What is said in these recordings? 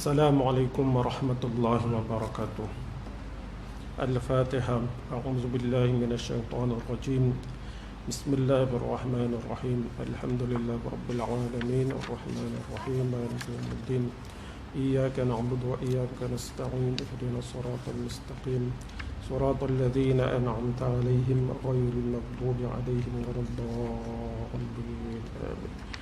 Assalamualaikum warahmatullahi wabarakatuh. Al-Fatihah. A'udzu billahi minasyaitonir rajim. Bismillahirrahmanirrahim. Alhamdulillahi rabbil alamin arrahmanir rahim maliki yaumiddin. Iyyaka na'budu wa iyyaka nasta'in. Ihdinas siratal mustaqim. Siratal ladzina an'amta 'alaihim ghairil maghdubi 'alaihim waladdallin. Amin.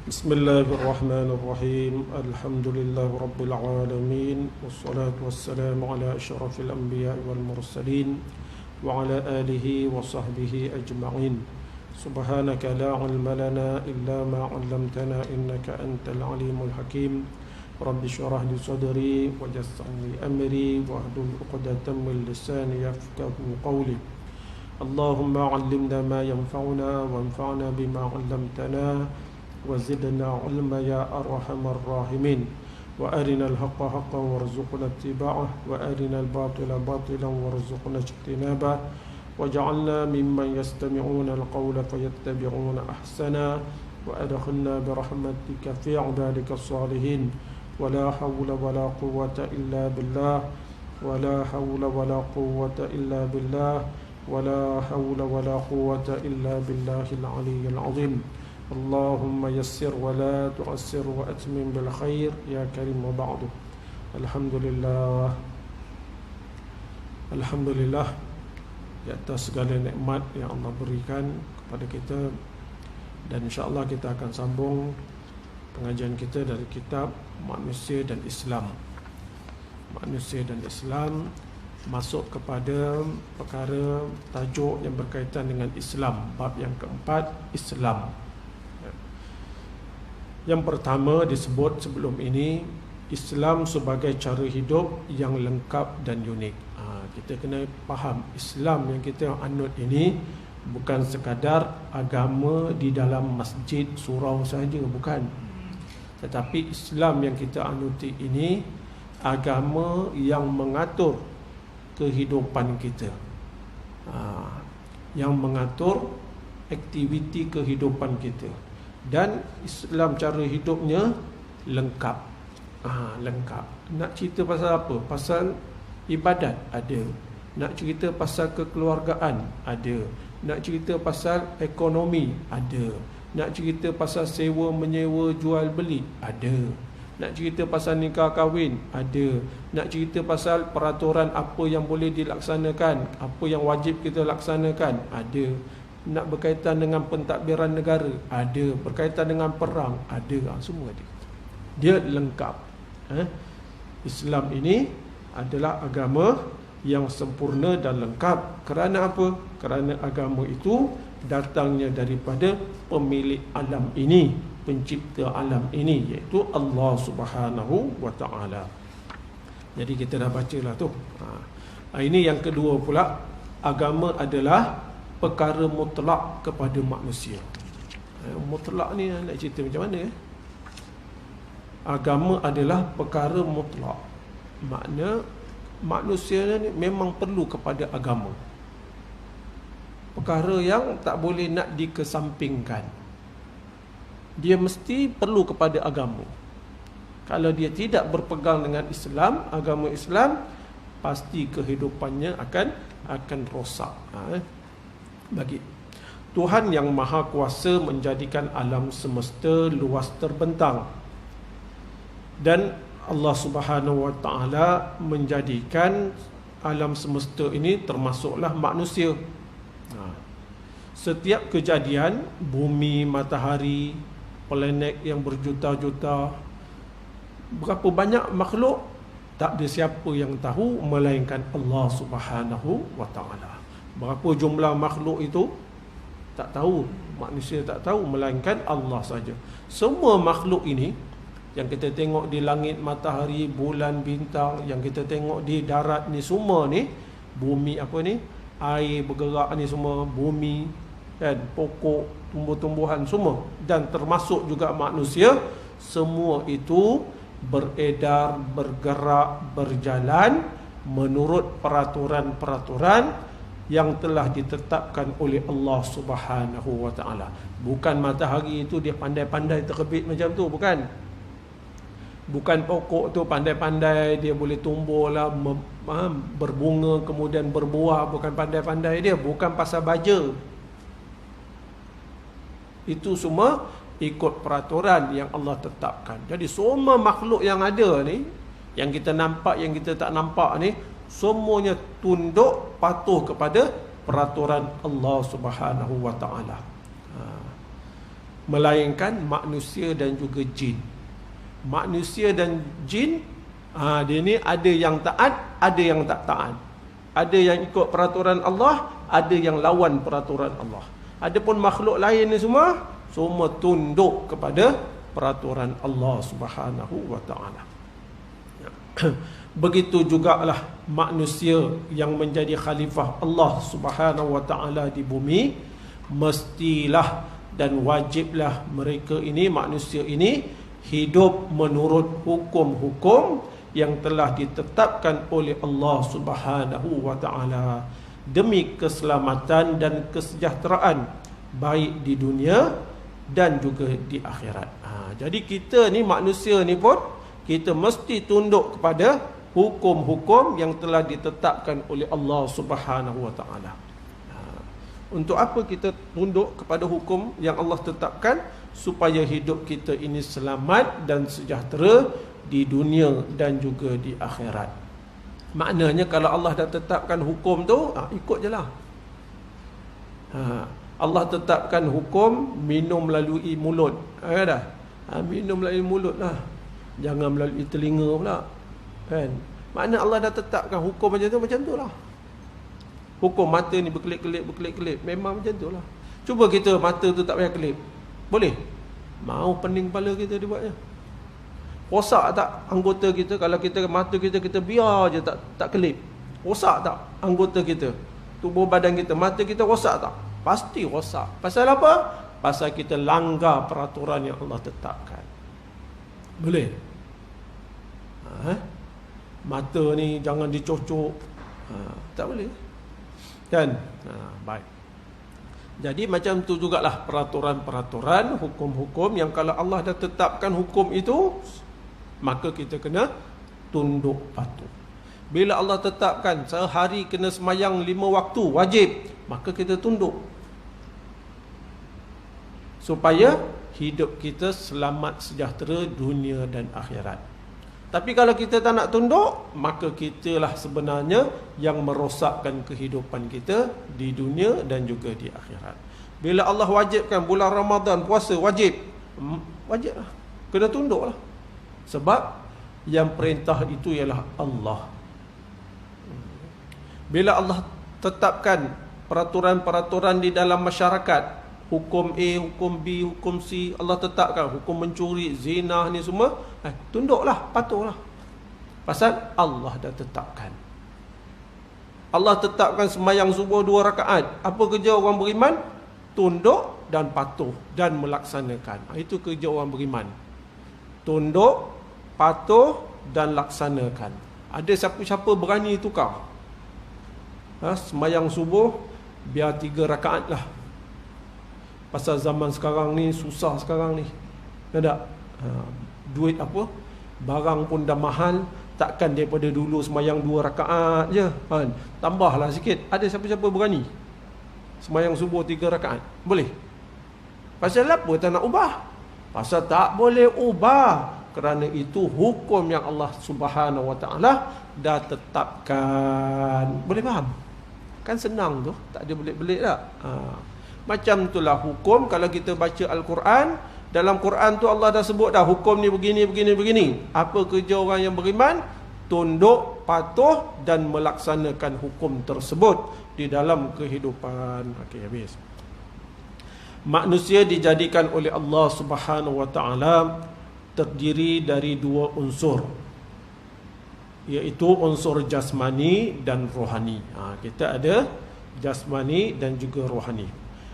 Bismillahirrahmanirrahim. Alhamdulillahi rabbil alamin wassalatu wassalamu ala asyrafil anbiya'i wal mursalin wa ala alihi wa sahbihi ajma'in. Subhanaka la 'ilma lana illa ma 'allamtana innaka antal alimul hakim. Rabbi shrah li sadri wa yassir li amri wahlul 'uqdatam min lisani yafqahu qawli. Allahumma 'allimna ma yanfa'una wanfa'na bima 'allamtana وزدنا علما يا أرحم الراحمين وأرنا الحق حقا وارزقنا اتباعه وأرنا الباطل باطلا وارزقنا اجتنابه وجعلنا ممن يستمعون القول فيتبعون أحسنا وأدخلنا برحمتك في عبادك الصالحين ولا حول ولا قوة إلا بالله ولا حول ولا قوة إلا بالله ولا حول ولا قوة إلا بالله العلي العظيم. Allahumma yassir wa la tu'assir wa atmim bil khair ya karim wa ba'du. Alhamdulillah di atas segala nikmat yang Allah berikan kepada kita, dan insya-Allah kita akan sambung pengajian kita dari kitab Manusia dan Islam. Manusia dan Islam masuk kepada perkara tajuk yang berkaitan dengan Islam, bab yang keempat, Islam. Yang pertama disebut sebelum ini, Islam sebagai cara hidup yang lengkap dan unik. Kita kena faham, Islam yang kita anut ini bukan sekadar agama di dalam masjid, surau saja, bukan. Tetapi Islam yang kita anuti ini agama yang mengatur kehidupan kita, yang mengatur aktiviti kehidupan kita. Dan Islam cara hidupnya lengkap. Lengkap. Nak cerita pasal apa? Pasal ibadat ada. Nak cerita pasal kekeluargaan ada. Nak cerita pasal ekonomi ada. Nak cerita pasal sewa menyewa jual beli ada. Nak cerita pasal nikah kahwin ada. Nak cerita pasal peraturan apa yang boleh dilaksanakan, apa yang wajib kita laksanakan ada. Nak berkaitan dengan pentadbiran negara ada, berkaitan dengan perang ada, semua ada. Dia lengkap. Islam ini adalah agama yang sempurna dan lengkap. Kerana apa? Kerana agama itu datangnya daripada pemilik alam ini, pencipta alam ini, iaitu Allah Subhanahu wa ta'ala. Jadi kita dah bacalah tu. Ini yang kedua pula, agama adalah perkara mutlak kepada manusia. Mutlak ni nak cerita macam mana? Agama adalah perkara mutlak. Makna manusia ni memang perlu kepada agama. Perkara yang tak boleh nak dikesampingkan. Dia mesti perlu kepada agama. Kalau dia tidak berpegang dengan Islam, agama Islam, pasti kehidupannya akan rosak. Bagi Tuhan yang Maha Kuasa menjadikan alam semesta luas terbentang, dan Allah Subhanahu wa ta'ala menjadikan alam semesta ini termasuklah manusia. Setiap kejadian, bumi, matahari, planet yang berjuta-juta, berapa banyak makhluk, tak ada siapa yang tahu melainkan Allah Subhanahu wa ta'ala. Berapa jumlah makhluk itu tak tahu, manusia tak tahu, melainkan Allah saja. Semua makhluk ini yang kita tengok di langit, matahari, bulan, bintang, yang kita tengok di darat ni, semua ni, bumi apa ni, air bergerak ni semua, bumi kan, pokok, tumbuh-tumbuhan semua, dan termasuk juga manusia, semua itu beredar, bergerak, berjalan menurut peraturan-peraturan yang telah ditetapkan oleh Allah Subhanahu wa ta'ala. Bukan matahari itu dia pandai-pandai terbit macam tu, bukan. Bukan pokok tu pandai-pandai dia boleh tumbuh lah, berbunga kemudian berbuah. Bukan pandai-pandai dia, bukan pasal baja. Itu semua ikut peraturan yang Allah tetapkan. Jadi semua makhluk yang ada ni, yang kita nampak, yang kita tak nampak ni, semuanya tunduk patuh kepada peraturan Allah Subhanahu wa taala. Melainkan manusia dan juga jin. Manusia dan jin, dia ni ada yang taat, ada yang tak taat. Ada yang ikut peraturan Allah, ada yang lawan peraturan Allah. Adapun makhluk lain ni semua tunduk kepada peraturan Allah Subhanahu wa taala. Begitu jugalah manusia yang menjadi khalifah Allah Subhanahu wa taala di bumi, mestilah dan wajiblah mereka ini, manusia ini, hidup menurut hukum-hukum yang telah ditetapkan oleh Allah Subhanahu wa taala demi keselamatan dan kesejahteraan baik di dunia dan juga di akhirat. Jadi kita ni, manusia ni pun, kita mesti tunduk kepada hukum-hukum yang telah ditetapkan oleh Allah Subhanahu wa taala. Untuk apa kita tunduk kepada hukum yang Allah tetapkan? Supaya hidup kita ini selamat dan sejahtera di dunia dan juga di akhirat. Maknanya kalau Allah dah tetapkan hukum tu, ikut je lah. Allah tetapkan hukum minum melalui mulut. Minum melalui mulut lah, jangan melalui telinga pula, kan? Makna Allah dah tetapkan hukum macam tu lah. Hukum mata ni berkelip-kelip, memang macam tu lah. Cuba kita mata tu tak payah kelip, boleh? Mau pening kepala kita dibuatnya. Rosak tak anggota kita kalau kita mata kita biar je tak kelip? Rosak tak anggota kita, tubuh badan kita, mata kita rosak tak? Pasti rosak. Pasal apa? Pasal kita langgar peraturan yang Allah tetapkan. Boleh? Mata ni jangan dicocok, tak boleh, kan? Baik. Jadi macam tu jugalah peraturan-peraturan, hukum-hukum yang kalau Allah dah tetapkan hukum itu, maka kita kena tunduk patuh. Bila Allah tetapkan sehari kena semayang 5 waktu wajib, maka kita tunduk, supaya hidup kita selamat sejahtera dunia dan akhirat. Tapi kalau kita tak nak tunduk, maka kitalah sebenarnya yang merosakkan kehidupan kita di dunia dan juga di akhirat. Bila Allah wajibkan bulan Ramadan puasa wajib, wajiblah, kena tunduklah. Sebab yang perintah itu ialah Allah. Bila Allah tetapkan peraturan-peraturan di dalam masyarakat, hukum A, hukum B, hukum C, Allah tetapkan hukum mencuri, zina ni semua, tunduklah, patuhlah. Pasal Allah dah tetapkan. Allah tetapkan sembahyang subuh 2 rakaat. Apa kerja orang beriman? Tunduk dan patuh dan melaksanakan. Itu kerja orang beriman. Tunduk, patuh dan laksanakan. Ada siapa-siapa berani tukar? Sembahyang subuh biar 3 rakaat lah. Pasal zaman sekarang ni susah sekarang ni. Tak? Duit apa? Barang pun dah mahal. Takkan daripada dulu sembahyang 2 rakaat je, kan? Tambahlah sikit. Ada siapa-siapa berani sembahyang subuh 3 rakaat? Boleh? Pasal apa tak nak ubah? Pasal tak boleh ubah. Kerana itu hukum yang Allah Subhanahu wa taala dah tetapkan. Boleh faham? Kan senang tu, tak ada belit-belit tak? Macam itulah hukum. Kalau kita baca Al-Quran, dalam Quran tu Allah dah sebut dah hukum ni begini. Apa kerja orang yang beriman? Tunduk, patuh dan melaksanakan hukum tersebut di dalam kehidupan. Okey, habis. Manusia dijadikan oleh Allah Subhanahu wa taala terdiri dari 2 unsur, iaitu unsur jasmani dan rohani. Kita ada jasmani dan juga rohani.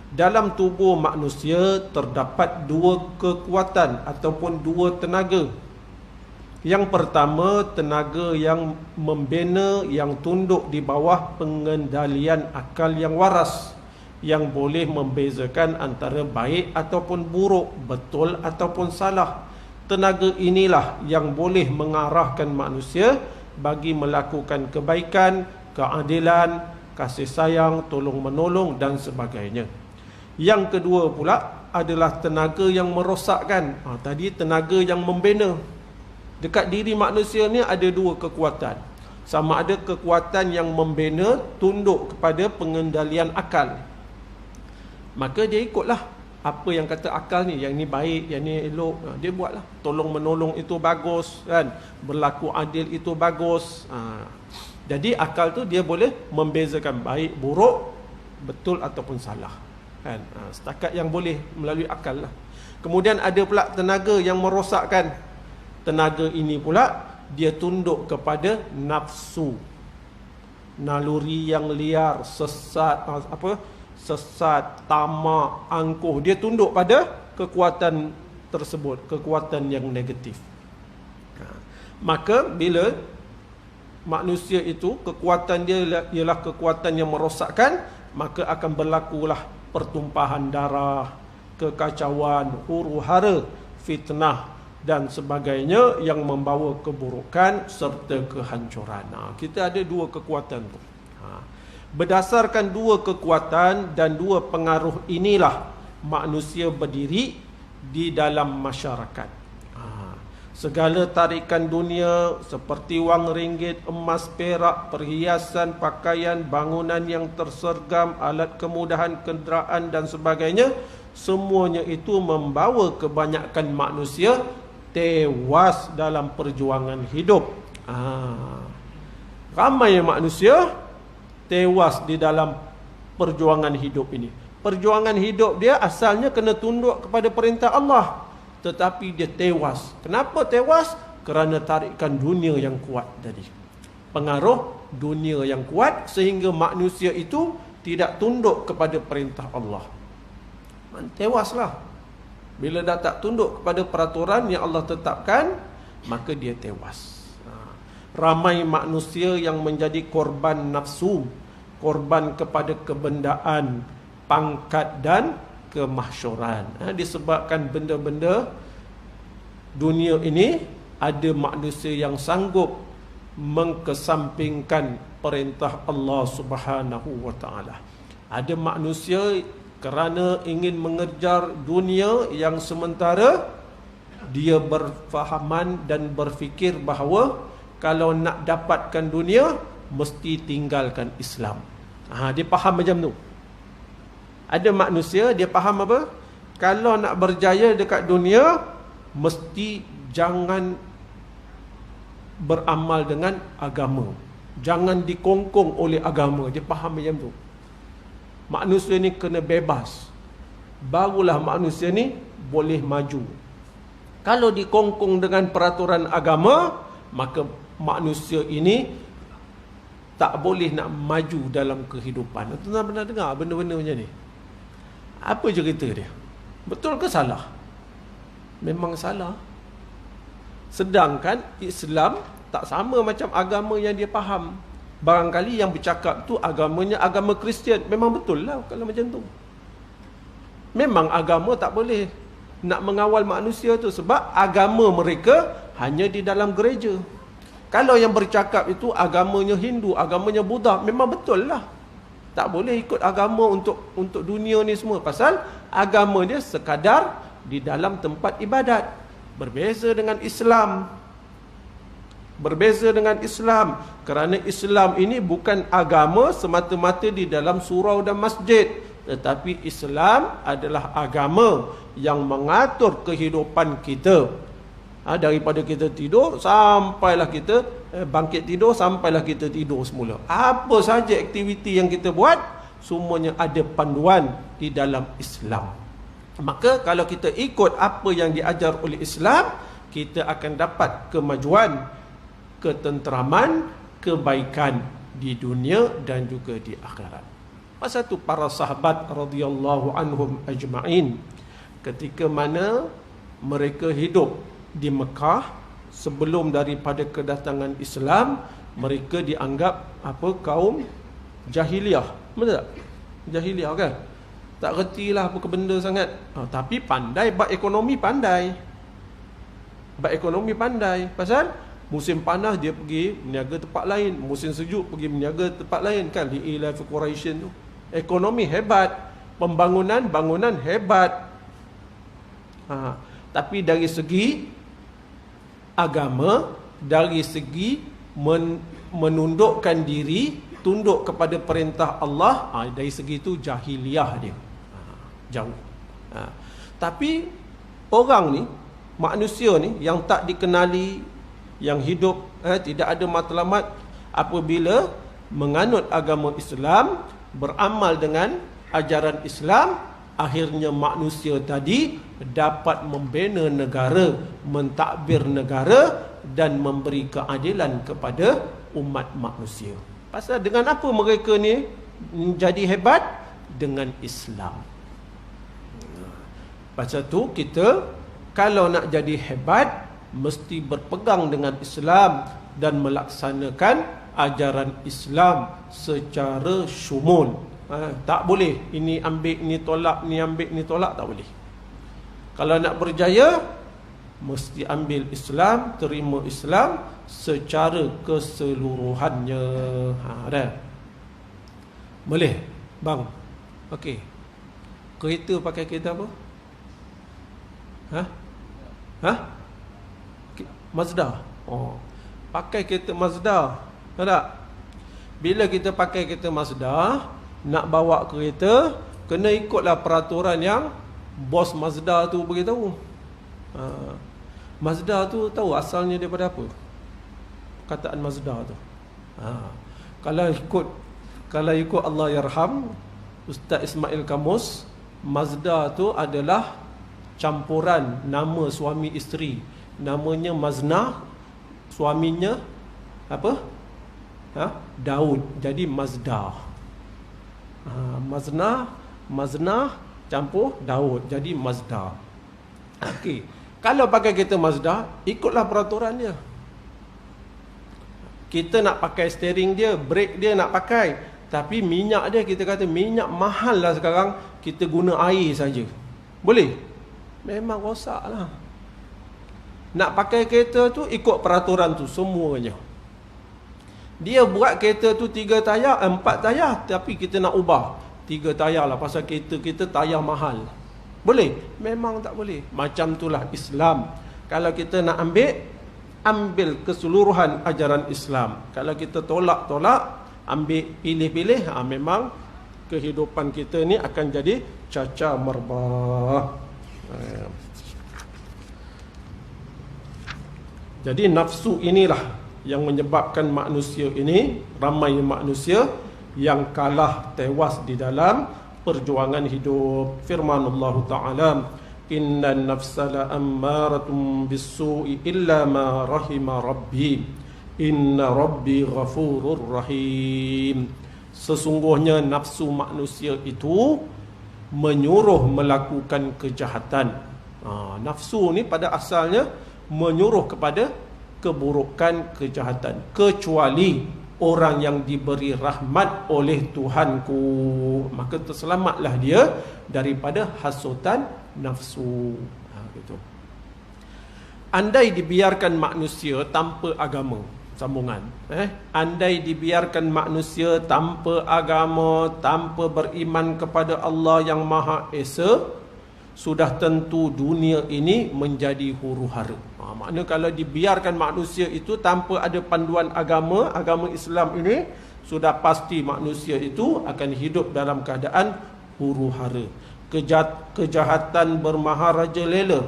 Dalam tubuh manusia terdapat 2 kekuatan ataupun 2 tenaga. Yang pertama, tenaga yang membina, yang tunduk di bawah pengendalian akal yang waras, yang boleh membezakan antara baik ataupun buruk, betul ataupun salah, tenaga inilah yang boleh mengarahkan manusia bagi melakukan kebaikan, keadilan, kasih sayang, tolong menolong dan sebagainya. Yang kedua pula adalah tenaga yang merosakkan. Tadi tenaga yang membina. Dekat diri manusia ni ada dua kekuatan. Sama ada kekuatan yang membina, tunduk kepada pengendalian akal. Maka dia ikutlah apa yang kata akal ni, yang ni baik, yang ni elok, dia buatlah. Tolong menolong itu bagus kan, berlaku adil itu bagus. Jadi akal tu dia boleh membezakan baik, buruk, betul ataupun salah kan. Setakat yang boleh melalui akal lah. Kemudian ada pula tenaga yang merosakkan. Tenaga ini pula dia tunduk kepada nafsu, naluri yang liar, sesat, sesat, tamak, angkuh. Dia tunduk pada kekuatan tersebut, kekuatan yang negatif. Maka bila manusia itu kekuatan dia ialah kekuatan yang merosakkan, maka akan berlakulah pertumpahan darah, kekacauan, huru-hara, fitnah dan sebagainya yang membawa keburukan serta kehancuran. Kita ada dua kekuatan tu. Berdasarkan dua kekuatan dan dua pengaruh inilah manusia berdiri di dalam masyarakat. Segala tarikan dunia seperti wang ringgit, emas, perak, perhiasan, pakaian, bangunan yang tersergam, alat kemudahan, kenderaan dan sebagainya, semuanya itu membawa kebanyakan manusia tewas dalam perjuangan hidup. Ramai manusia tewas di dalam perjuangan hidup ini. Perjuangan hidup dia asalnya kena tunduk kepada perintah Allah, tetapi dia tewas. Kenapa tewas? Kerana tarikan dunia yang kuat tadi. Pengaruh dunia yang kuat sehingga manusia itu tidak tunduk kepada perintah Allah. Tewaslah. Bila dah tak tunduk kepada peraturan yang Allah tetapkan, maka dia tewas. Ramai manusia yang menjadi korban nafsu, korban kepada kebendaan, pangkat dan kemahsyuran. Disebabkan benda-benda dunia ini, ada manusia yang sanggup mengkesampingkan perintah Allah Subhanahu wa taala. Ada manusia kerana ingin mengejar dunia yang sementara, dia berfahaman dan berfikir bahawa kalau nak dapatkan dunia, mesti tinggalkan Islam. Dia faham macam tu. Ada manusia, dia faham apa? Kalau nak berjaya dekat dunia, mesti jangan beramal dengan agama. Jangan dikongkong oleh agama. Dia faham macam tu. Manusia ni kena bebas, barulah manusia ni boleh maju. Kalau dikongkong dengan peraturan agama, maka manusia ini tak boleh nak maju dalam kehidupan. Tuan-tuan pernah dengar benda-benda macam ni? Apa cerita dia? Betul ke salah? Memang salah. Sedangkan Islam tak sama macam agama yang dia faham. Barangkali yang bercakap tu agamanya agama Kristian. Memang betul lah kalau macam tu. Memang agama tak boleh nak mengawal manusia tu, sebab agama mereka hanya di dalam gereja. Kalau yang bercakap itu agamanya Hindu, agamanya Buddha, memang betul lah. Tak boleh ikut agama untuk dunia ni semua. Pasal agama dia sekadar di dalam tempat ibadat. Berbeza dengan Islam. Berbeza dengan Islam. Kerana Islam ini bukan agama semata-mata di dalam surau dan masjid. Tetapi Islam adalah agama yang mengatur kehidupan kita. Daripada kita tidur sampailah kita bangkit tidur, sampailah kita tidur semula. Apa saja aktiviti yang kita buat, semuanya ada panduan di dalam Islam. Maka kalau kita ikut apa yang diajar oleh Islam, kita akan dapat kemajuan, ketenteraman, kebaikan di dunia dan juga di akhirat. Masa tu para sahabat radhiyallahu anhum ajma'in, ketika mana mereka hidup di Mekah sebelum daripada kedatangan Islam, mereka dianggap kaum jahiliah. Betul tak? Jahiliah kan? Tak retilah apa benda sangat. Tapi pandai, bab ekonomi pandai. Berekonomi pandai. Pasal musim panas dia pergi meniaga tempat lain, musim sejuk pergi meniaga tempat lain kan. Li'ila fi Quraisyin tu. Ekonomi hebat, bangunan hebat. Tapi dari segi agama, dari segi menundukkan diri, tunduk kepada perintah Allah, dari segi itu jahiliyah dia. Jauh. Tapi orang ni, manusia ni yang tak dikenali, yang hidup tidak ada matlamat, apabila menganut agama Islam, beramal dengan ajaran Islam, akhirnya manusia tadi dapat membina negara, mentadbir negara dan memberi keadilan kepada umat manusia. Pasal dengan apa mereka ni jadi hebat? Dengan Islam. Pasal tu kita kalau nak jadi hebat, mesti berpegang dengan Islam dan melaksanakan ajaran Islam secara syumul. Tak boleh ini ambil, ni tolak, ni ambil, ni tolak, tak boleh. Kalau nak berjaya, mesti ambil Islam, terima Islam secara keseluruhannya. Dah. Boleh, bang. Okey. Kereta pakai kereta apa? Mazda. Pakai kereta Mazda. Tahu tak? Bila kita pakai kereta Mazda, nak bawa kereta, kena ikutlah peraturan yang bos Mazda tu beritahu. Mazda tu tahu asalnya daripada apa? Perkataan Mazda tu. Kalau ikut Allah yarham Ustaz Ismail Kamus, Mazda tu adalah campuran nama suami isteri. Namanya Mazna, suaminya apa? Daud. Jadi Mazda. Mazna campur Daud, jadi Mazda. Okey. Kalau pakai kereta Mazda, ikutlah peraturan dia. Kita nak pakai steering dia, brake dia nak pakai, tapi minyak dia, kita kata minyak mahal lah sekarang, kita guna air saja. Boleh? Memang rosak lah. Nak pakai kereta tu, ikut peraturan tu semuanya. Dia buat kereta tu 3 tayar, 4 tayar, tapi kita nak ubah 3 tayar lah, pasal kereta kita tayar mahal. Boleh? Memang tak boleh. Macam itulah Islam. Kalau kita nak ambil keseluruhan ajaran Islam. Kalau kita tolak, ambil pilih-pilih, memang kehidupan kita ni akan jadi caca merbah. Jadi nafsu inilah yang menyebabkan manusia ini, ramai manusia yang kalah, tewas di dalam perjuangan hidup. Firman Allah Ta'ala, innan nafsa la'ammaratun bis-su'i illa ma rahima rabbi inna rabbi ghafurur rahim. Sesungguhnya nafsu manusia itu menyuruh melakukan kejahatan. Nafsu ni pada asalnya menyuruh kepada keburukan, kejahatan, kecuali orang yang diberi rahmat oleh Tuhanku, maka terselamatlah dia daripada hasutan nafsu. Gitu. Andai dibiarkan manusia tanpa agama, sambungan. Andai dibiarkan manusia tanpa agama, tanpa beriman kepada Allah yang Maha Esa, sudah tentu dunia ini menjadi huru-hara. Maknanya kalau dibiarkan manusia itu tanpa ada panduan agama Islam ini, sudah pasti manusia itu akan hidup dalam keadaan huru-hara. Kejahatan bermaharaja lela.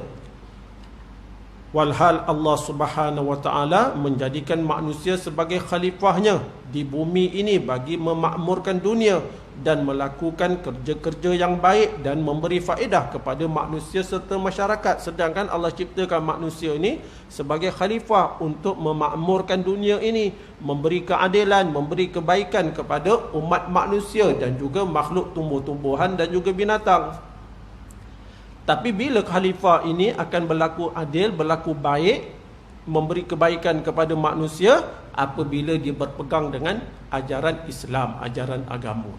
Walhal Allah Subhanahu wa Ta'ala menjadikan manusia sebagai khalifahnya di bumi ini bagi memakmurkan dunia dan melakukan kerja-kerja yang baik dan memberi faedah kepada manusia serta masyarakat. Sedangkan Allah ciptakan manusia ini sebagai khalifah untuk memakmurkan dunia ini, memberi keadilan, memberi kebaikan kepada umat manusia dan juga makhluk tumbuh-tumbuhan dan juga binatang. Tapi bila khalifah ini akan berlaku adil, berlaku baik, memberi kebaikan kepada manusia apabila dia berpegang dengan ajaran Islam, ajaran agama.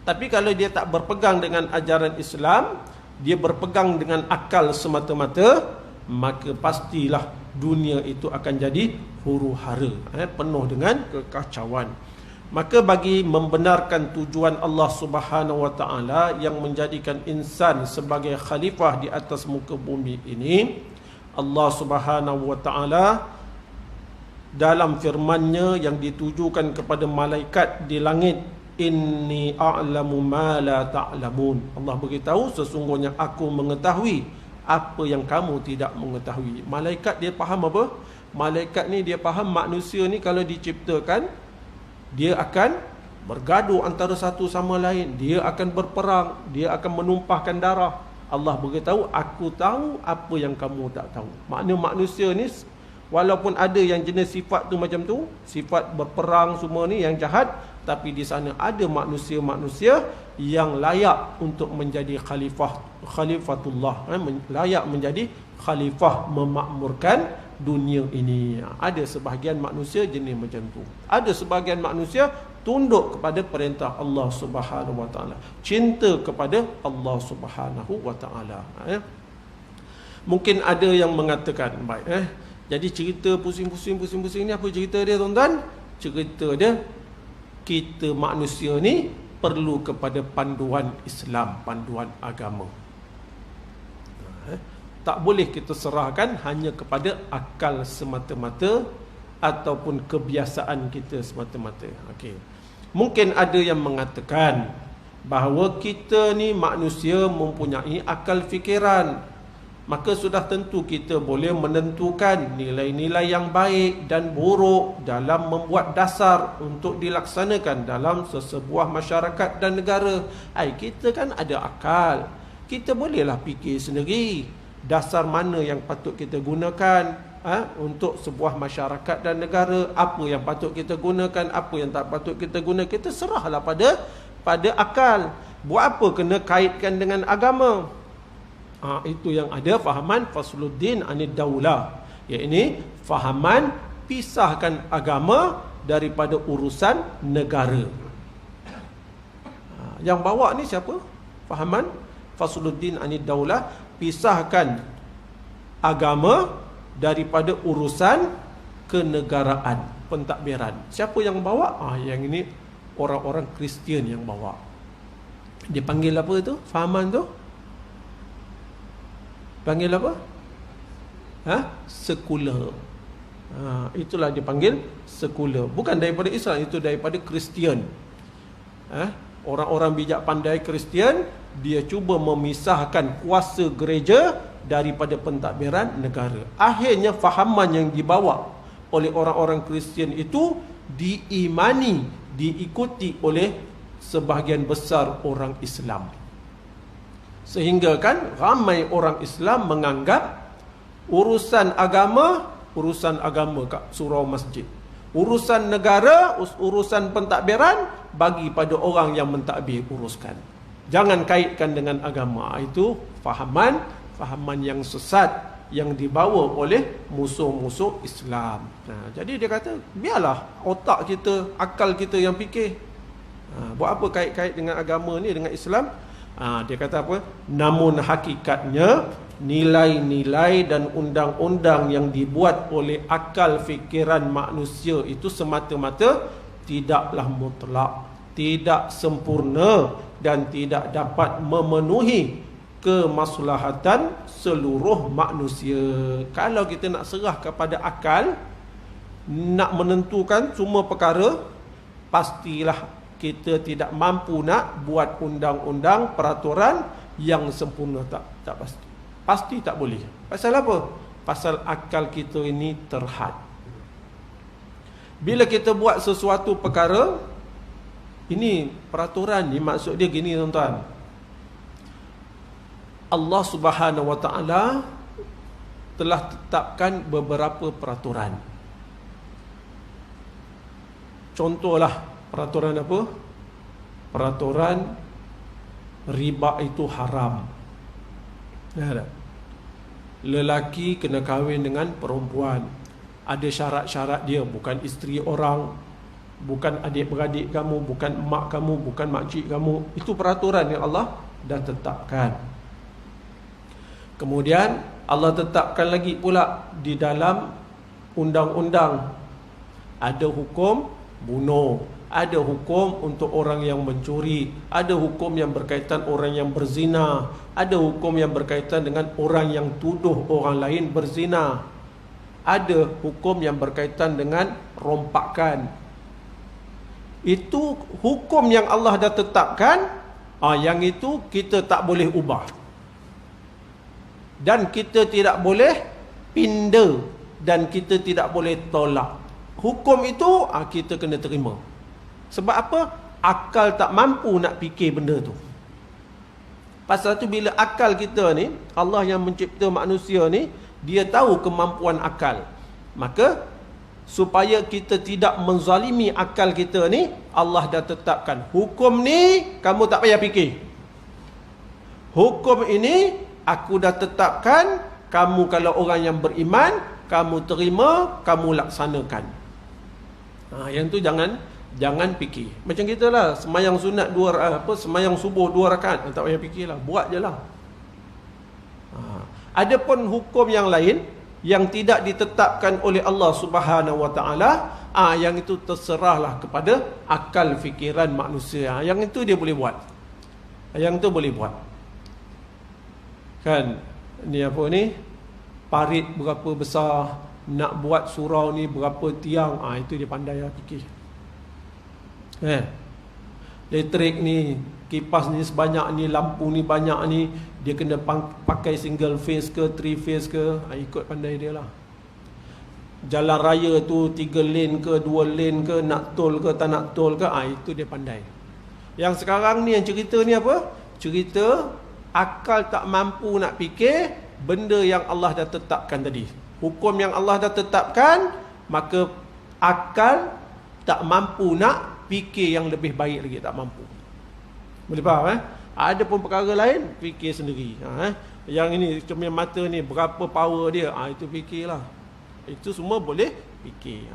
Tapi kalau dia tak berpegang dengan ajaran Islam, dia berpegang dengan akal semata-mata, maka pastilah dunia itu akan jadi huru-hara, penuh dengan kekacauan. Maka bagi membenarkan tujuan Allah Subhanahu wa taala yang menjadikan insan sebagai khalifah di atas muka bumi ini, Allah Subhanahu wa taala dalam firman-Nya yang ditujukan kepada malaikat di langit, inni a'lamu ma la ta'lamun. Allah beritahu, sesungguhnya aku mengetahui apa yang kamu tidak mengetahui. Malaikat dia faham apa? Malaikat ni dia faham manusia ni kalau diciptakan, dia akan bergaduh antara satu sama lain, dia akan berperang, dia akan menumpahkan darah. Allah beritahu, aku tahu apa yang kamu tak tahu. Maknanya manusia ni walaupun ada yang jenis sifat tu macam tu, sifat berperang semua ni yang jahat, tapi di sana ada manusia-manusia yang layak untuk menjadi khalifatullah, layak menjadi khalifah memakmurkan dunia ini. Ada sebahagian manusia jenis macam tu. Ada sebahagian manusia tunduk kepada perintah Allah Subhanahu wa taala, cinta kepada Allah Subhanahu wa taala. Mungkin ada yang mengatakan, baik, jadi cerita pusing-pusing ni apa cerita dia tuan-tuan? Cerita dia kita manusia ni perlu kepada panduan Islam, panduan agama. Tak boleh kita serahkan hanya kepada akal semata-mata ataupun kebiasaan kita semata-mata. Okey. Mungkin ada yang mengatakan bahawa kita ni manusia mempunyai akal fikiran, maka sudah tentu kita boleh menentukan nilai-nilai yang baik dan buruk dalam membuat dasar untuk dilaksanakan dalam sesebuah masyarakat dan negara. Kita kan ada akal, kita bolehlah fikir sendiri dasar mana yang patut kita gunakan untuk sebuah masyarakat dan negara, apa yang patut kita gunakan, apa yang tak patut kita guna, kita serahlah pada akal. Buat apa kena kaitkan dengan agama? Itu yang ada fahaman fasluddin anid daulah, iaitu fahaman pisahkan agama daripada urusan negara. Yang bawa ni siapa? Fahaman fasluddin anid daulah, pisahkan agama daripada urusan kenegaraan, pentadbiran. Siapa yang bawa? Yang ini orang-orang Kristian yang bawa. Dia panggil apa itu? Fahaman tu? Panggil apa? Sekular. Itulah dipanggil sekular. Bukan daripada Islam, itu daripada Kristian. Orang-orang bijak pandai Kristian, dia cuba memisahkan kuasa gereja daripada pentadbiran negara. Akhirnya fahaman yang dibawa oleh orang-orang Kristian itu diimani, diikuti oleh sebahagian besar orang Islam. Sehingga kan ramai orang Islam menganggap urusan agama kat surau masjid. Urusan negara, urusan pentadbiran bagi pada orang yang mentadbir uruskan. Jangan kaitkan dengan agama. Itu fahaman yang sesat yang dibawa oleh musuh-musuh Islam. Jadi dia kata, biarlah otak kita, akal kita yang fikir. Buat apa kait-kait dengan agama ni, dengan Islam? Dia kata apa? Namun hakikatnya nilai-nilai dan undang-undang yang dibuat oleh akal fikiran manusia itu semata-mata tidaklah mutlak, tidak sempurna dan tidak dapat memenuhi kemaslahatan seluruh manusia. Kalau kita nak serah kepada akal, nak menentukan semua perkara, pastilah kita tidak mampu nak buat undang-undang, peraturan yang sempurna. Tak pasti. Pasti tak boleh. Pasal apa? Pasal akal kita ini terhad. Bila kita buat sesuatu perkara, ini peraturan ni maksud dia gini tuan-tuan. Allah Subhanahu wa taala telah tetapkan beberapa peraturan. Contohlah peraturan apa? Peraturan riba itu haram. Lelaki kena kahwin dengan perempuan. Ada syarat-syarat dia, bukan isteri orang, bukan adik-beradik kamu, bukan mak kamu, bukan makcik kamu. Itu peraturan yang Allah dah tetapkan. Kemudian Allah tetapkan lagi pula di dalam undang-undang. Ada hukum bunuh, ada hukum untuk orang yang mencuri, ada hukum yang berkaitan orang yang berzina, ada hukum yang berkaitan dengan orang yang tuduh orang lain berzina, ada hukum yang berkaitan dengan rompakan. Itu hukum yang Allah dah tetapkan, yang itu kita tak boleh ubah. Dan kita tidak boleh pinda, dan kita tidak boleh tolak. Hukum itu kita kena terima. Sebab apa? Akal tak mampu nak fikir benda tu. Pasal tu bila akal kita ni, Allah yang mencipta manusia ni, dia tahu kemampuan akal. Maka supaya kita tidak menzalimi akal kita ni, Allah dah tetapkan hukum ni kamu tak payah fikir. Hukum ini aku dah tetapkan, kamu kalau orang yang beriman, kamu terima, kamu laksanakan. Yang tu jangan fikir. Macam kita lah, semayang sunat semayang subuh 2 rakaat, tak payah fikirlah, buat je lah. Adapun hukum yang lain yang tidak ditetapkan oleh Allah Subhanahu wa taala, yang itu terserahlah kepada akal fikiran manusia. Yang itu dia boleh buat. Yang itu boleh buat. Kan ni apa ni? Parit berapa besar, nak buat surau ni berapa tiang, itu dia pandai lah fikir. Elektrik ni, kipas ni sebanyak ni, lampu ni banyak ni, dia kena pakai single phase ke 3 phase ke, ikut pandai dia lah. Jalan raya tu 3 lane ke 2 lane ke, nak tol ke tak nak tol ke, itu dia pandai. Yang sekarang ni yang cerita ni apa? Cerita akal tak mampu nak fikir benda yang Allah dah tetapkan tadi. Hukum yang Allah dah tetapkan, maka akal tak mampu nak fikir yang lebih baik lagi, tak mampu. Boleh faham? Ada pun perkara lain, fikir sendiri. Yang ini cermin mata ni berapa power dia, itu fikirlah. Itu semua boleh fikir.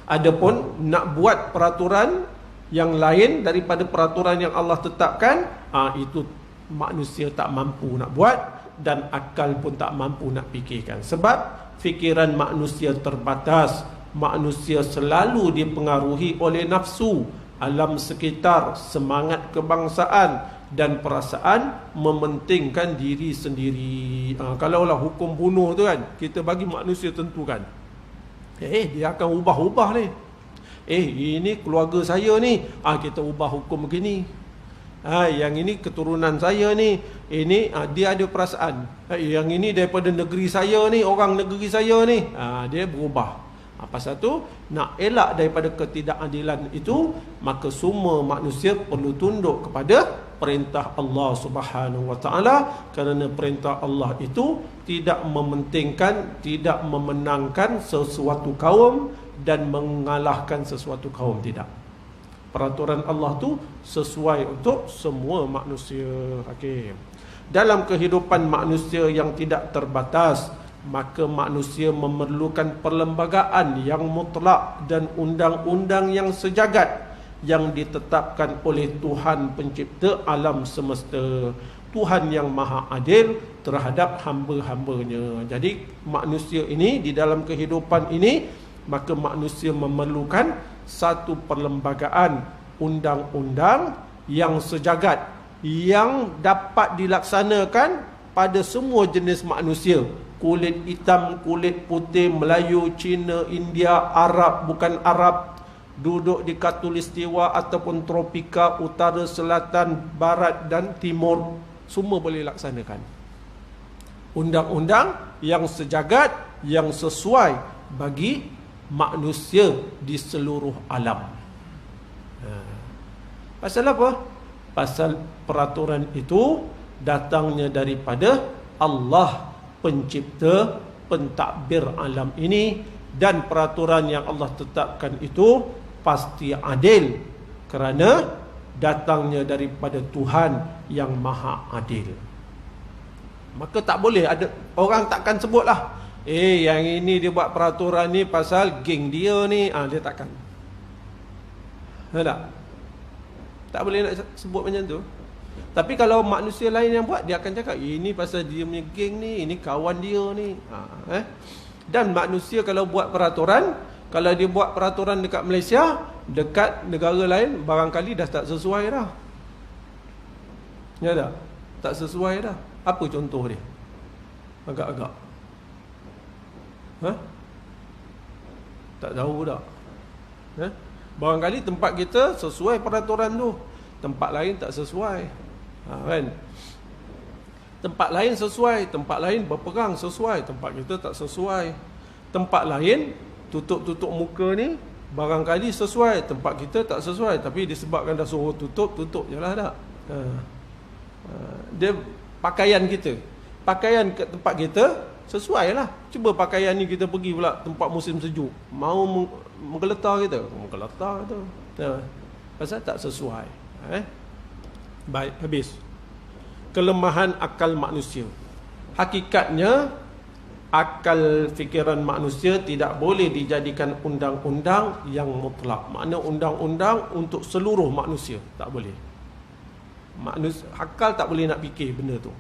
Adapun nak buat peraturan yang lain daripada peraturan yang Allah tetapkan, itu manusia tak mampu nak buat, dan akal pun tak mampu nak fikirkan. Sebab fikiran manusia terbatas. Manusia selalu dipengaruhi oleh nafsu, alam sekitar, semangat kebangsaan dan perasaan mementingkan diri sendiri. Kalaulah hukum bunuh tu kan, kita bagi manusia tentukan, dia akan ubah-ubah ni. Ini keluarga saya ni, kita ubah hukum begini. Yang ini keturunan saya ni, ini dia ada perasaan. Yang ini daripada negeri saya ni, orang negeri saya ni, dia berubah. Pasal tu nak elak daripada ketidakadilan itu, maka semua manusia perlu tunduk kepada perintah Allah Subhanahu wa taala, kerana perintah Allah itu tidak mementingkan, tidak memenangkan sesuatu kaum dan mengalahkan sesuatu kaum, tidak. Peraturan Allah tu sesuai untuk semua manusia. Okey. Dalam kehidupan manusia yang tidak terbatas, maka manusia memerlukan perlembagaan yang mutlak dan undang-undang yang sejagat yang ditetapkan oleh Tuhan pencipta alam semesta, Tuhan yang maha adil terhadap hamba-hambanya. Jadi manusia ini di dalam kehidupan ini, maka manusia memerlukan satu perlembagaan undang-undang yang sejagat, yang dapat dilaksanakan pada semua jenis manusia. Kulit hitam, kulit putih, Melayu, Cina, India, Arab, bukan Arab, duduk di Khatulistiwa ataupun tropika, utara, selatan, barat dan timur, semua boleh laksanakan. Undang-undang yang sejagat, yang sesuai bagi manusia di seluruh alam. Pasal apa? Pasal peraturan itu datangnya daripada Allah pencipta, pentadbir alam ini, dan peraturan yang Allah tetapkan itu pasti adil kerana datangnya daripada Tuhan yang maha adil. Maka tak boleh ada orang takkan sebutlah, yang ini dia buat peraturan ni pasal geng dia ni, dia takkan. Tak boleh nak sebut macam tu. Tapi kalau manusia lain yang buat, dia akan cakap ini pasal dia punya geng ni, ini kawan dia ni. Dan manusia kalau buat peraturan, kalau dia buat peraturan dekat Malaysia, dekat negara lain barangkali dah tak sesuai dah. Ya tak? Tak sesuai dah. Apa contoh dia? Agak-agak. Tak tahu tak? Barangkali tempat kita sesuai peraturan tu, tempat lain tak sesuai. Kan? Tempat lain sesuai, tempat lain berperang sesuai, tempat kita tak sesuai. Tempat lain tutup-tutup muka ni barangkali sesuai, tempat kita tak sesuai. Tapi disebabkan dah suruh tutup je lah tak? Dia pakaian kita, pakaian kat tempat kita sesuai lah. Cuba pakaian ni kita pergi pula tempat musim sejuk, mau menggeletar kita, menggeletar tu. Pasal tak sesuai. Baik, habis. Kelemahan akal manusia. Hakikatnya akal fikiran manusia tidak boleh dijadikan undang-undang yang mutlak. Makna undang-undang untuk seluruh manusia, tak boleh. Akal tak boleh nak fikir benda tu.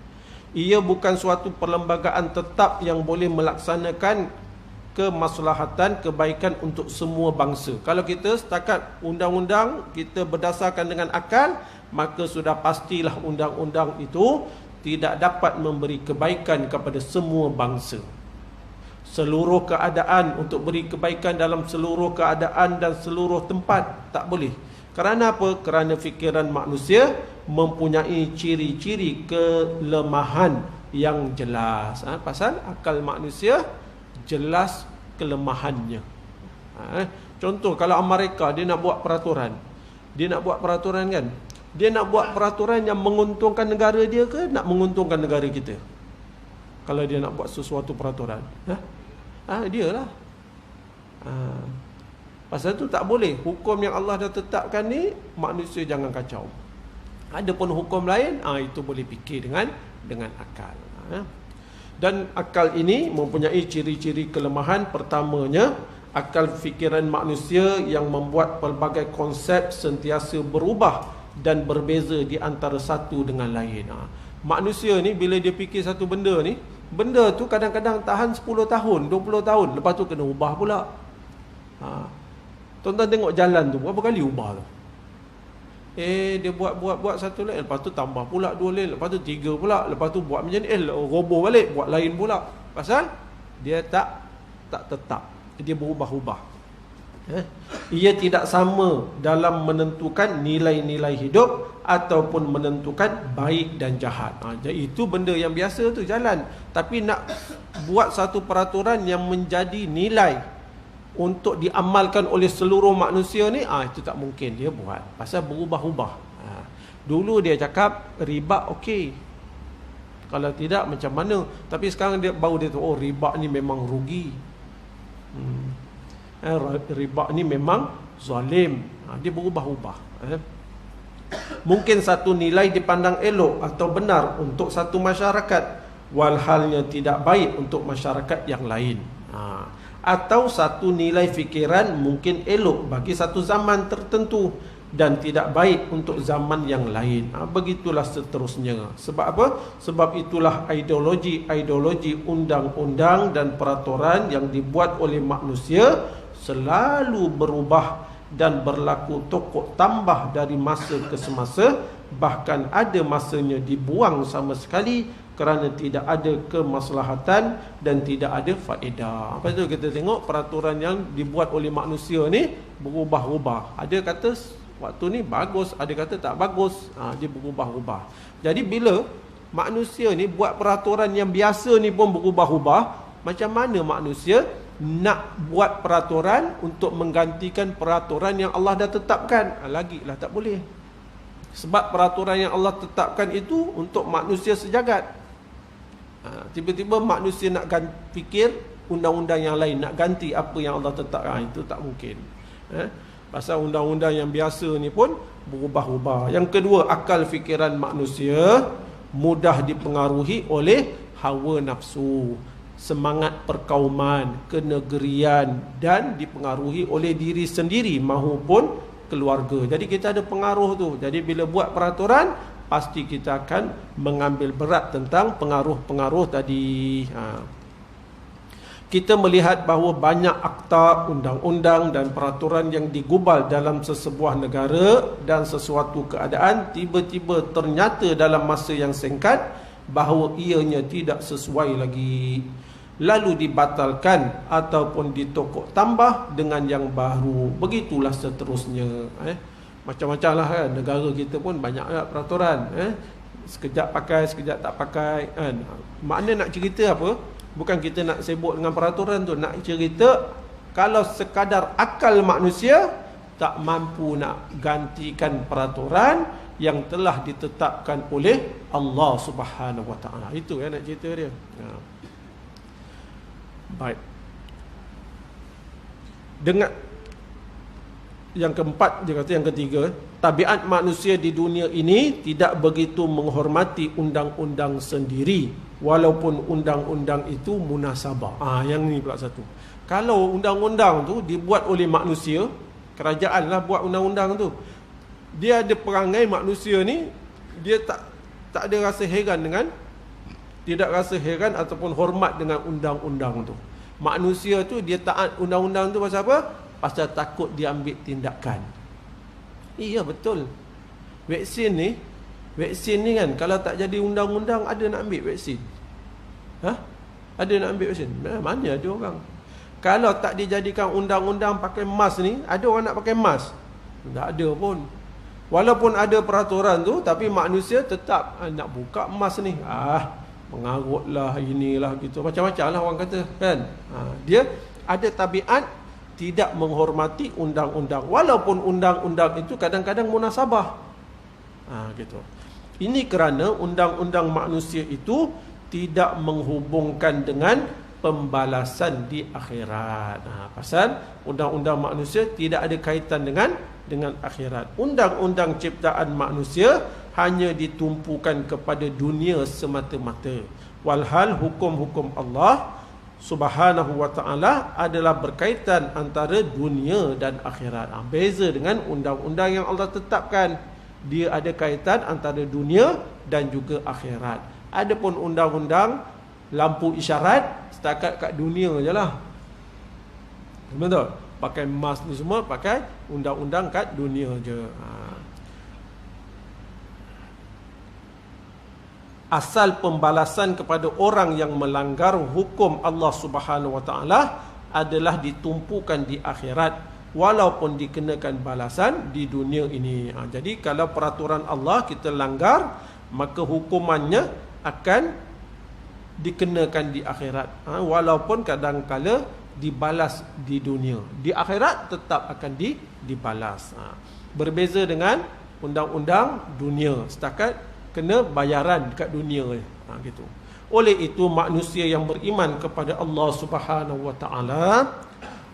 Ia bukan suatu perlembagaan tetap yang boleh melaksanakan kemaslahatan, kebaikan untuk semua bangsa. Kalau kita setakat undang-undang kita berdasarkan dengan akal, maka sudah pastilah undang-undang itu tidak dapat memberi kebaikan kepada semua bangsa. Seluruh keadaan, untuk beri kebaikan dalam seluruh keadaan dan seluruh tempat, tak boleh. Kerana apa? Kerana fikiran manusia mempunyai ciri-ciri kelemahan yang jelas. Pasal akal manusia jelas kelemahannya. Contoh, kalau Amerika dia nak buat peraturan, kan, dia nak buat peraturan yang menguntungkan negara dia ke nak menguntungkan negara kita? Kalau dia nak buat sesuatu peraturan, dia lah. Pasal tu tak boleh. Hukum yang Allah dah tetapkan ni, manusia jangan kacau. Ada pun hukum lain, itu boleh fikir dengan akal. Dan akal ini mempunyai ciri-ciri kelemahan. Pertamanya, akal fikiran manusia yang membuat pelbagai konsep sentiasa berubah dan berbeza di antara satu dengan lain. Manusia ni bila dia fikir satu benda ni, benda tu kadang-kadang tahan 10 tahun, 20 tahun, lepas tu kena ubah pula. Tuan-tuan tengok jalan tu, berapa kali ubah tu? Dia buat satu lane, lepas tu tambah pula 2 lane, lepas tu 3 pula, lepas tu buat macam ni, roboh balik, buat lain pula. Pasal dia tak tetap, dia berubah-ubah. Ia tidak sama dalam menentukan nilai-nilai hidup ataupun menentukan baik dan jahat. Jadi itu benda yang biasa tu jalan. Tapi nak buat satu peraturan yang menjadi nilai untuk diamalkan oleh seluruh manusia ni, itu tak mungkin dia buat. Pasal berubah-ubah. Dulu dia cakap riba okey, kalau tidak macam mana. Tapi sekarang dia tahu, riba ni memang rugi. Riba ni memang zalim. Dia berubah-ubah. Mungkin satu nilai dipandang elok atau benar untuk satu masyarakat, walhalnya tidak baik untuk masyarakat yang lain. Atau satu nilai fikiran mungkin elok bagi satu zaman tertentu dan tidak baik untuk zaman yang lain. Begitulah seterusnya. Sebab apa? Sebab itulah ideologi undang-undang dan peraturan yang dibuat oleh manusia selalu berubah dan berlaku tokok tambah dari masa ke semasa. Bahkan ada masanya dibuang sama sekali kerana tidak ada kemaslahatan dan tidak ada faedah. Lepas tu kita tengok peraturan yang dibuat oleh manusia ni berubah-ubah. Ada kata waktu ni bagus, ada kata tak bagus. Dia berubah-ubah. Jadi bila manusia ni buat peraturan yang biasa ni pun berubah-ubah, macam mana manusia nak buat peraturan untuk menggantikan peraturan yang Allah dah tetapkan? Lagilah tak boleh. Sebab peraturan yang Allah tetapkan itu untuk manusia sejagat. Tiba-tiba manusia nak fikir undang-undang yang lain, nak ganti apa yang Allah tetapkan, itu tak mungkin. Pasal undang-undang yang biasa ni pun berubah-ubah. Yang kedua, akal fikiran manusia mudah dipengaruhi oleh hawa nafsu, semangat perkauman, kenegerian, dan dipengaruhi oleh diri sendiri maupun keluarga. Jadi kita ada pengaruh tu. Jadi bila buat peraturan, pasti kita akan mengambil berat tentang pengaruh-pengaruh tadi. Kita melihat bahawa banyak akta, undang-undang dan peraturan yang digubal dalam sesebuah negara dan sesuatu keadaan tiba-tiba ternyata dalam masa yang singkat bahawa ianya tidak sesuai lagi, lalu dibatalkan ataupun ditokok tambah dengan yang baru. Begitulah seterusnya. Macam-macam lah kan. Negara kita pun banyak peraturan. Sekejap pakai, sekejap tak pakai kan. Makna nak cerita apa? Bukan kita nak sibuk dengan peraturan tu. Nak cerita kalau sekadar akal manusia tak mampu nak gantikan peraturan yang telah ditetapkan oleh Allah Subhanahu Wa Taala. Itu nak cerita dia. Baik. Dengan yang keempat, dia kata yang ketiga, tabiat manusia di dunia ini tidak begitu menghormati undang-undang sendiri walaupun undang-undang itu munasabah. Yang ni pula satu. Kalau undang-undang tu dibuat oleh manusia, kerajaan lah buat undang-undang tu, dia ada perangai manusia ni, dia tak ada rasa heran dengan, tidak rasa heran ataupun hormat dengan undang-undang tu. Manusia tu dia taat undang-undang tu pasal apa? Pasal takut dia ambil tindakan. Iya betul. Vaksin ni kan, kalau tak jadi undang-undang ada nak ambil vaksin? Ada nak ambil vaksin? Mana ada orang? Kalau tak dijadikan undang-undang pakai mask ni, ada orang nak pakai mask? Tak ada pun. Walaupun ada peraturan tu, tapi manusia tetap nak buka mask ni. Mengarutlah, inilah gitu. Macam-macam lah orang kata kan. Dia ada tabiat tidak menghormati undang-undang, walaupun undang-undang itu kadang-kadang munasabah. Gitu. Ini kerana undang-undang manusia itu tidak menghubungkan dengan pembalasan di akhirat. Pasal undang-undang manusia tidak ada kaitan dengan akhirat. Undang-undang ciptaan manusia hanya ditumpukan kepada dunia semata-mata. Walhal hukum-hukum Allah Subhanahu wa ta'ala adalah berkaitan antara dunia dan akhirat. Beza dengan undang-undang yang Allah tetapkan, dia ada kaitan antara dunia dan juga akhirat. Adapun undang-undang lampu isyarat setakat kat dunia je lah. Betul? Pakai mask ni semua pakai undang-undang kat dunia je. Asal pembalasan kepada orang yang melanggar hukum Allah Subhanahu Wa Taala adalah ditumpukan di akhirat, walaupun dikenakan balasan di dunia ini. Jadi kalau peraturan Allah kita langgar, maka hukumannya akan dikenakan di akhirat, walaupun kadang-kala dibalas di dunia. Di akhirat tetap akan dibalas. Berbeza dengan undang-undang dunia, setakat kena bayaran dekat dunia gitu. Oleh itu manusia yang beriman kepada Allah Subhanahu Wa Taala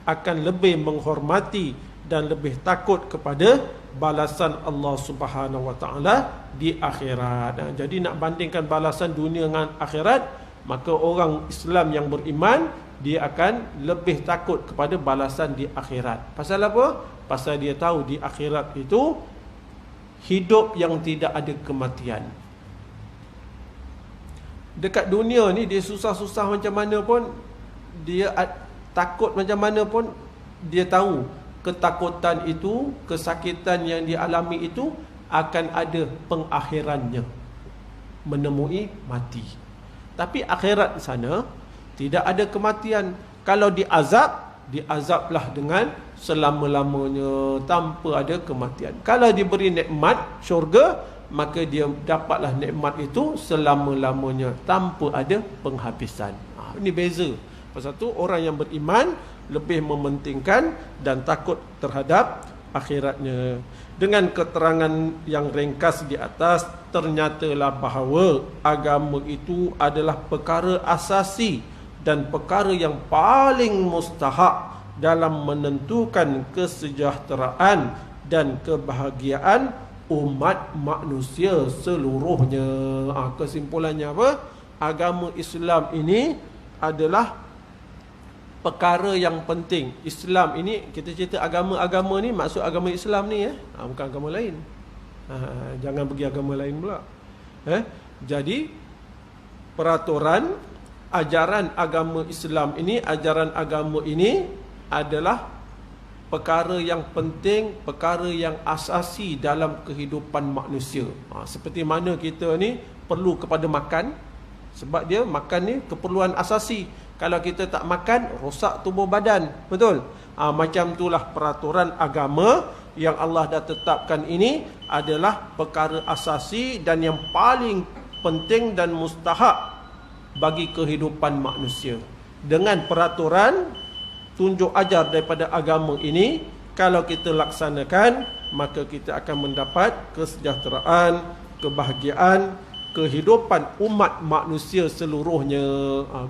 akan lebih menghormati dan lebih takut kepada balasan Allah Subhanahu Wa Taala di akhirat. Jadi nak bandingkan balasan dunia dengan akhirat, maka orang Islam yang beriman dia akan lebih takut kepada balasan di akhirat. Pasal apa? Pasal dia tahu di akhirat itu hidup yang tidak ada kematian. Dekat dunia ni dia susah-susah macam mana pun, dia takut macam mana pun, dia tahu ketakutan itu, kesakitan yang dialami itu akan ada pengakhirannya, menemui mati. Tapi akhirat sana tidak ada kematian. Kalau diazablah dengan selama-lamanya tanpa ada kematian. Kalau diberi nikmat syurga, maka dia dapatlah nikmat itu selama-lamanya tanpa ada penghabisan. Ini beza. Pasal tu orang yang beriman lebih mementingkan dan takut terhadap akhiratnya. Dengan keterangan yang ringkas di atas, ternyatalah bahawa agama itu adalah perkara asasi dan perkara yang paling mustahak dalam menentukan kesejahteraan dan kebahagiaan umat manusia seluruhnya. Kesimpulannya apa? Agama Islam ini adalah perkara yang penting. Islam ini, kita cerita agama-agama ni, maksud agama Islam ni bukan agama lain. Jangan pergi agama lain pula. Jadi peraturan ajaran agama Islam ini, ajaran agama ini adalah perkara yang penting, perkara yang asasi dalam kehidupan manusia. Seperti mana kita ni perlu kepada makan, sebab dia makan ni keperluan asasi. Kalau kita tak makan, rosak tubuh badan. Betul? Macam itulah peraturan agama yang Allah dah tetapkan ini adalah perkara asasi dan yang paling penting dan mustahak bagi kehidupan manusia. Dengan peraturan tunjuk ajar daripada agama ini, kalau kita laksanakan, maka kita akan mendapat kesejahteraan, kebahagiaan, kehidupan umat manusia seluruhnya.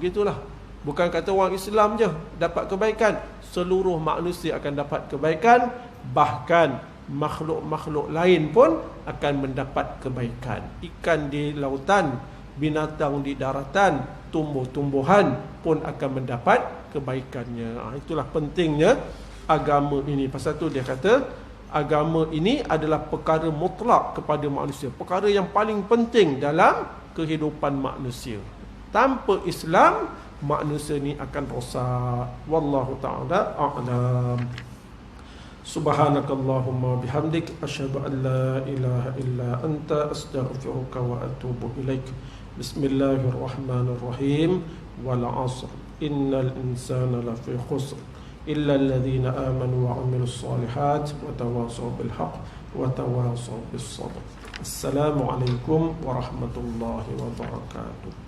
Gitulah. Bukan kata orang Islam je dapat kebaikan, seluruh manusia akan dapat kebaikan, bahkan makhluk-makhluk lain pun akan mendapat kebaikan. Ikan di lautan, binatang di daratan, tumbuh-tumbuhan pun akan mendapat kebaikannya. Itulah pentingnya agama ini. Pasal tu dia kata agama ini adalah perkara mutlak kepada manusia, perkara yang paling penting dalam kehidupan manusia. Tanpa Islam, manusia ni akan rosak. Wallahu ta'ala a'lam. Subhanakallahumma bihamdik, asyhadu an la ilaha illa anta, astaghfiruka wa atubu ilaik. Bismillahirrahmanirrahim. Wal 'asr, innal insana lafi khusr illa alladhina amanu wa 'amilus solihat wa tawasaw bil haqq wa tawasaw bis sabr. Assalamualaikum warahmatullahi wabarakatuh.